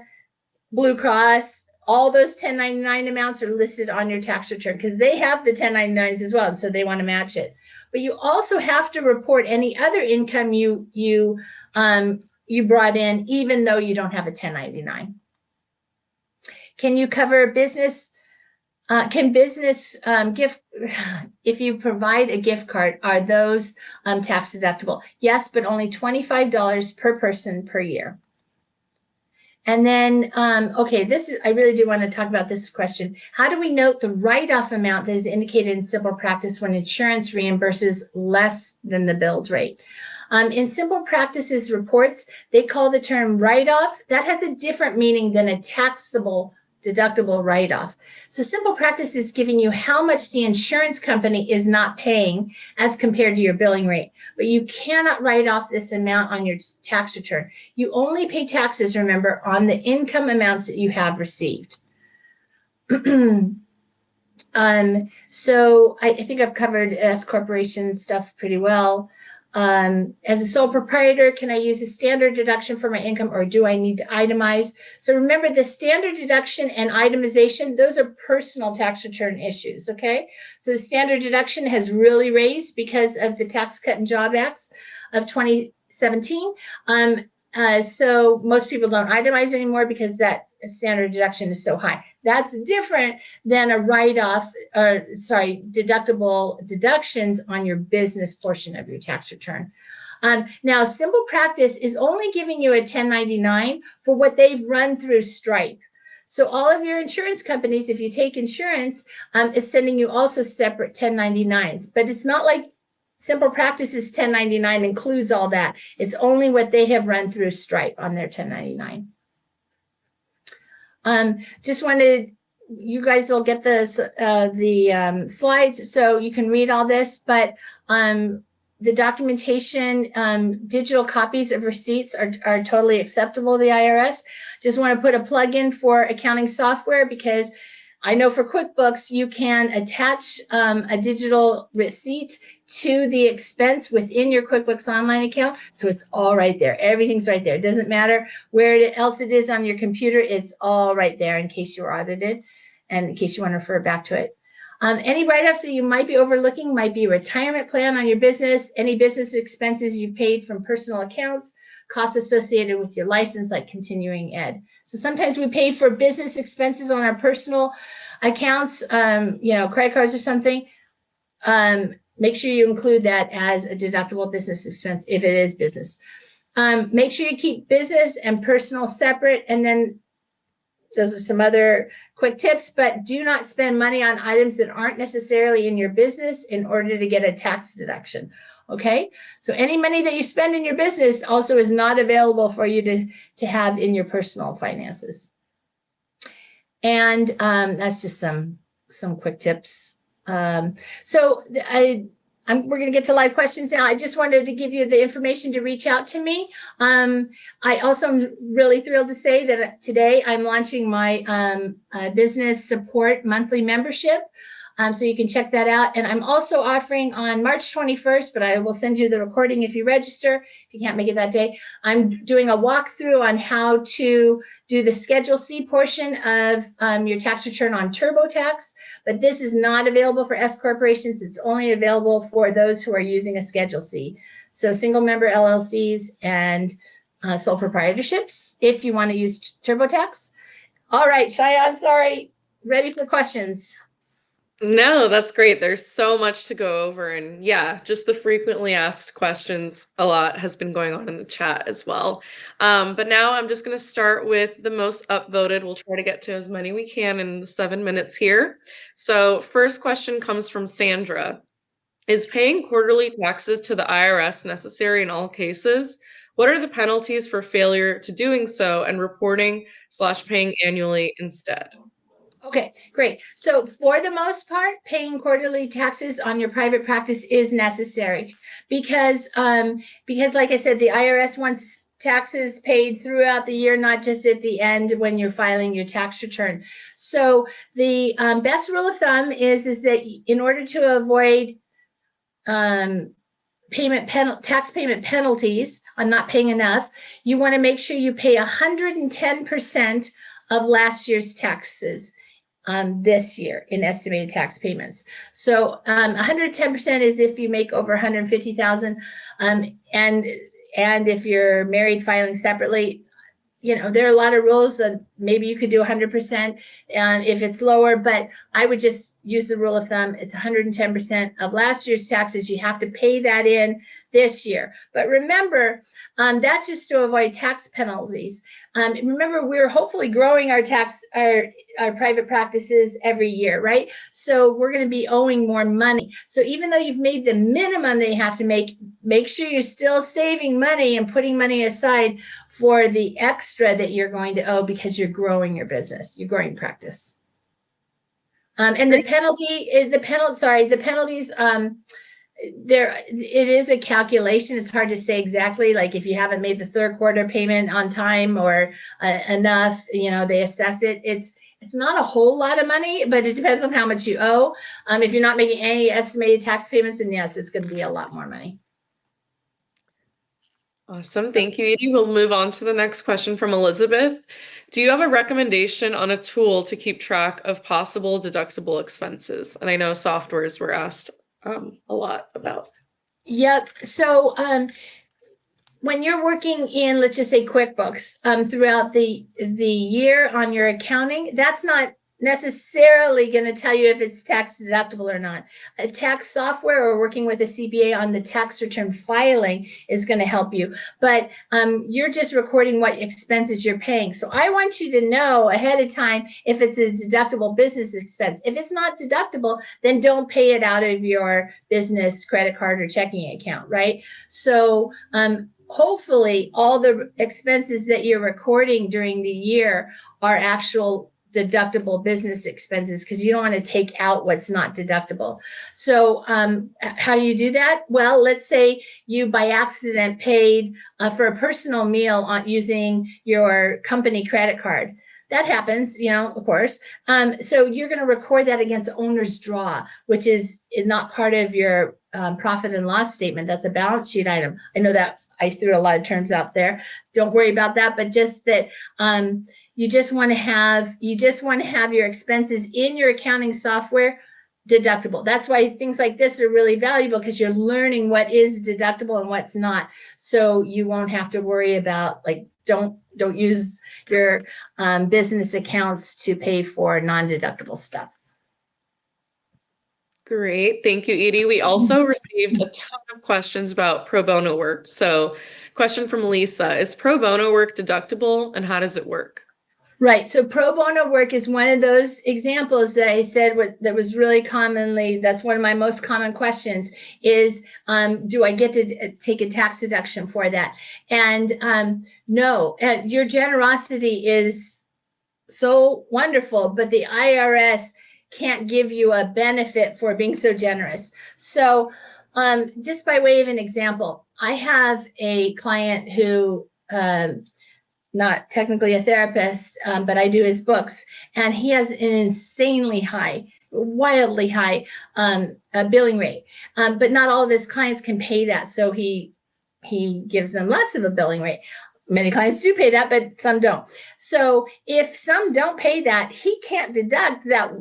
Blue Cross, all those 1099 amounts are listed on your tax return because they have the 1099s as well, and so they want to match it. But you also have to report any other income you brought in, even though you don't have a 1099. Can you cover business? Can business gift, if you provide a gift card, are those tax deductible? Yes, but only $25 per person per year. And then, okay, I really do want to talk about this question. How do we note the write-off amount that is indicated in SimplePractice when insurance reimburses less than the billed rate? In SimplePractice's reports, they call the term write-off. That has a different meaning than a taxable deductible write-off. So SimplePractice is giving you how much the insurance company is not paying as compared to your billing rate. But you cannot write off this amount on your tax return. You only pay taxes, remember, on the income amounts that you have received. So I think I've covered S corporation stuff pretty well. As a sole proprietor, can I use a standard deduction for my income, or do I need to itemize? So remember, the standard deduction and itemization, those are personal tax return issues, okay? So the standard deduction has really raised because of the Tax Cut and Job Acts of 2017. So most people don't itemize anymore because that standard deduction is so high. That's different than a write-off, or sorry, deductible deductions on your business portion of your tax return. Now, SimplePractice is only giving you a 1099 for what they've run through Stripe. So all of your insurance companies, if you take insurance, is sending you also separate 1099s, but it's not like SimplePractice's 1099 includes all that. It's only what they have run through Stripe on their 1099. Just wanted, you guys will get the slides so you can read all this, but the documentation, digital copies of receipts are totally acceptable to the IRS. Just want to put a plug in for accounting software, because I know for QuickBooks, you can attach a digital receipt to the expense within your QuickBooks Online account. So it's all right there. Everything's right there. It doesn't matter where else it is on your computer. It's all right there in case you're audited and in case you want to refer back to it. Any write-offs that you might be overlooking might be a retirement plan on your business, any business expenses you paid from personal accounts, costs associated with your license, like continuing ed. So sometimes we pay for business expenses on our personal accounts, credit cards or something. Make sure you include that as a deductible business expense if it is business. Make sure you keep business and personal separate. And then those are some other quick tips, but do not spend money on items that aren't necessarily in your business in order to get a tax deduction. Okay, so any money that you spend in your business also is not available for you to have in your personal finances. And that's just some quick tips. We're going to get to live questions now. I just wanted to give you the information to reach out to me. I also am really thrilled to say that today I'm launching my business support monthly membership. So you can check that out. And I'm also offering on March 21st, but I will send you the recording if you register, if you can't make it that day. I'm doing a walkthrough on how to do the Schedule C portion of your tax return on TurboTax, but this is not available for S corporations. It's only available for those who are using a Schedule C. So single member LLCs and sole proprietorships, if you want to use TurboTax. All right, Cheyenne, sorry, ready for questions. No, that's great. There's so much to go over. And yeah, just the frequently asked questions, a lot has been going on in the chat as well. But now I'm just going to start with the most upvoted. We'll try to get to as many we can in the 7 minutes here. So first question comes from Sandra. Is paying quarterly taxes to the IRS necessary in all cases? What are the penalties for failure to doing so and reporting/paying annually instead? Okay, great. So for the most part, paying quarterly taxes on your private practice is necessary because like I said, the IRS wants taxes paid throughout the year, not just at the end when you're filing your tax return. So the best rule of thumb is that in order to avoid tax payment penalties on not paying enough, you want to make sure you pay 110% of last year's taxes this year in estimated tax payments. So 110% is if you make over 150,000, and if you're married filing separately, there are a lot of rules. Maybe you could do 100% if it's lower, but I would just use the rule of thumb. It's 110% of last year's taxes. You have to pay that in this year. But remember, that's just to avoid tax penalties. Remember, we're hopefully growing our private practices every year, right? So we're going to be owing more money. So even though you've made the minimum that you have to make sure you're still saving money and putting money aside for the extra that you're going to owe because you're growing your business, you're growing practice. And the penalties, it is a calculation. It's hard to say exactly, like if you haven't made the third quarter payment on time or enough, they assess it. It's not a whole lot of money, but it depends on how much you owe. If you're not making any estimated tax payments, then yes, it's going to be a lot more money. Awesome. Thank you, Edie. We'll move on to the next question from Elizabeth. Do you have a recommendation on a tool to keep track of possible deductible expenses? And I know softwares were asked a lot about. Yep. So when you're working in, let's just say QuickBooks, throughout the year on your accounting, that's not necessarily going to tell you if it's tax deductible or not. A tax software or working with a CPA on the tax return filing is going to help you. But you're just recording what expenses you're paying. So I want you to know ahead of time if it's a deductible business expense. If it's not deductible, then don't pay it out of your business credit card or checking account, right? So hopefully all the expenses that you're recording during the year are actual deductible business expenses, because you don't want to take out what's not deductible. So how do you do that? Well, let's say you by accident paid for a personal meal on using your company credit card. That happens, of course. So you're going to record that against owner's draw, which is not part of your profit and loss statement. That's a balance sheet item. I know that I threw a lot of terms out there. Don't worry about that, but just that you just want to have your expenses in your accounting software deductible. That's why things like this are really valuable, because you're learning what is deductible and what's not. So you won't have to worry about, like, don't use your business accounts to pay for non-deductible stuff. Great. Thank you, Edie. We also received a ton of questions about pro bono work. So question from Lisa, is pro bono work deductible and how does it work? Right. So pro bono work is one of those examples that I said that was really commonly, that's one of my most common questions is, do I get to take a tax deduction for that? And no, your generosity is so wonderful, but the IRS can't give you a benefit for being so generous. So just by way of an example, I have a client who, not technically a therapist, but I do his books, and he has an insanely high, wildly high billing rate. But not all of his clients can pay that, so he gives them less of a billing rate. Many clients do pay that, but some don't. So if some don't pay that, he can't deduct that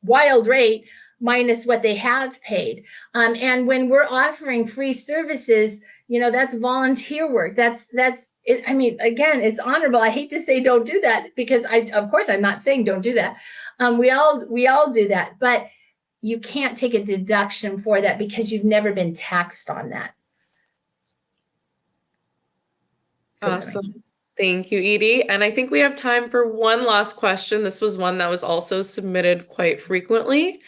wild rate minus what they have paid. And when we're offering free services, that's volunteer work. That's it. I mean, again, it's honorable. I hate to say don't do that, because of course, I'm not saying don't do that. We all do that, but you can't take a deduction for that because you've never been taxed on that. Awesome. Thank you, Edie. And I think we have time for one last question. This was one that was also submitted quite frequently.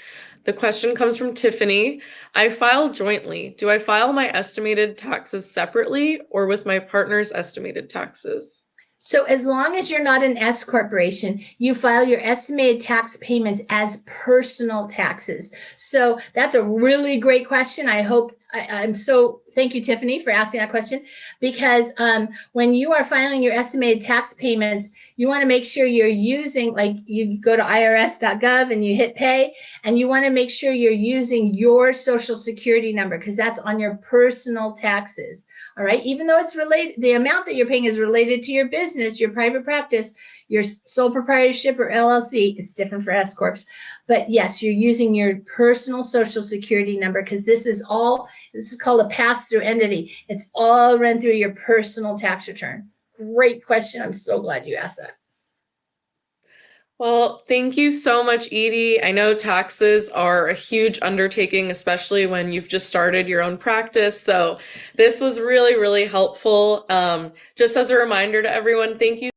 The question comes from Tiffany. I file jointly. Do I file my estimated taxes separately or with my partner's estimated taxes? So as long as you're not an S corporation, you file your estimated tax payments as personal taxes. So that's a really great question. Thank you, Tiffany, for asking that question, because when you are filing your estimated tax payments, you want to make sure you're using, like, you go to irs.gov and you hit pay, and you want to make sure you're using your social security number, because that's on your personal taxes. All right. Even though it's related, the amount that you're paying is related to your business, your private practice, your sole proprietorship or LLC. It's different for S corps, but yes, you're using your personal social security number, because this is called a pass-through entity. It's all run through your personal tax return. Great question. I'm so glad you asked that. Well, thank you so much, Edie. I know taxes are a huge undertaking, especially when you've just started your own practice. So this was really, really helpful. Just as a reminder to everyone, thank you